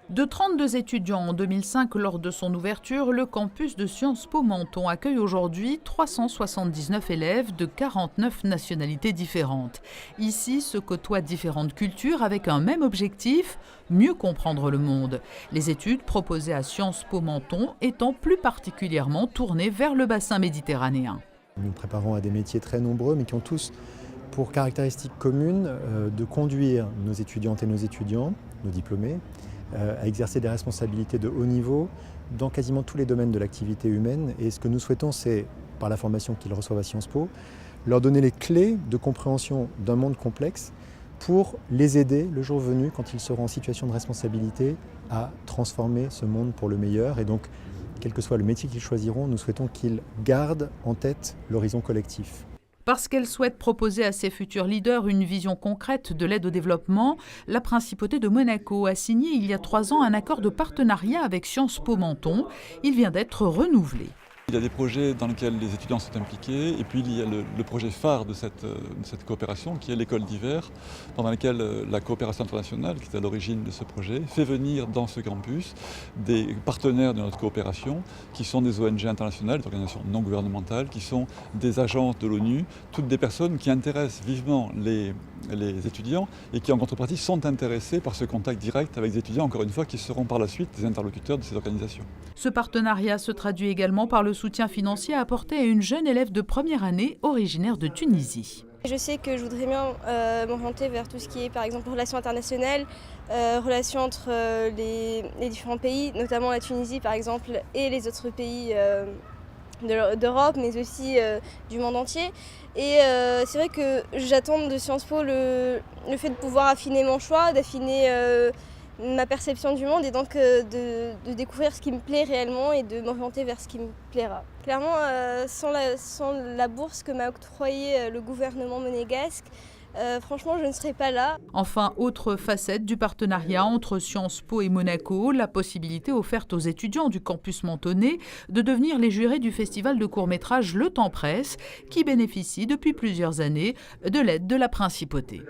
De 32 étudiants en 2005 lors de son ouverture, le campus de Sciences Po Menton accueille aujourd'hui 379 élèves de 49 nationalités différentes. Ici se côtoient différentes cultures avec un même objectif, mieux comprendre le monde. Les études proposées à Sciences Po Menton étant plus particulièrement tournées vers le bassin méditerranéen. Nous préparons à des métiers très nombreux mais qui ont tous pour caractéristique commune de conduire nos étudiantes et nos étudiants, nos diplômés, à exercer des responsabilités de haut niveau dans quasiment tous les domaines de l'activité humaine. Et ce que nous souhaitons, c'est, par la formation qu'ils reçoivent à Sciences Po, leur donner les clés de compréhension d'un monde complexe pour les aider le jour venu, quand ils seront en situation de responsabilité, à transformer ce monde pour le meilleur. Et donc, quel que soit le métier qu'ils choisiront, nous souhaitons qu'ils gardent en tête l'horizon collectif. Parce qu'elle souhaite proposer à ses futurs leaders une vision concrète de l'aide au développement, la Principauté de Monaco a signé il y a 3 ans un accord de partenariat avec Sciences Po Menton. Il vient d'être renouvelé. Il y a des projets dans lesquels les étudiants sont impliqués et puis il y a le projet phare de cette coopération qui est l'école d'hiver, pendant laquelle la coopération internationale, qui est à l'origine de ce projet, fait venir dans ce campus des partenaires de notre coopération qui sont des ONG internationales, des organisations non gouvernementales, qui sont des agences de l'ONU, toutes des personnes qui intéressent vivement les étudiants et qui en contrepartie sont intéressés par ce contact direct avec les étudiants, encore une fois, qui seront par la suite des interlocuteurs de ces organisations. Ce partenariat se traduit également par le soutien financier apporté à une jeune élève de première année originaire de Tunisie. Je sais que je voudrais bien m'orienter vers tout ce qui est par exemple relations internationales, relations entre les différents pays, notamment la Tunisie par exemple et les autres pays d'Europe mais aussi du monde entier. Et c'est vrai que j'attends de Sciences Po le fait de pouvoir affiner mon choix, d'affiner ma perception du monde et donc de découvrir ce qui me plaît réellement et de m'orienter vers ce qui me plaira. Clairement, sans la bourse que m'a octroyée le gouvernement monégasque, franchement, je ne serais pas là. Enfin, autre facette du partenariat entre Sciences Po et Monaco, la possibilité offerte aux étudiants du campus mentonnais de devenir les jurés du festival de court-métrage Le Temps Presse, qui bénéficie depuis plusieurs années de l'aide de la Principauté.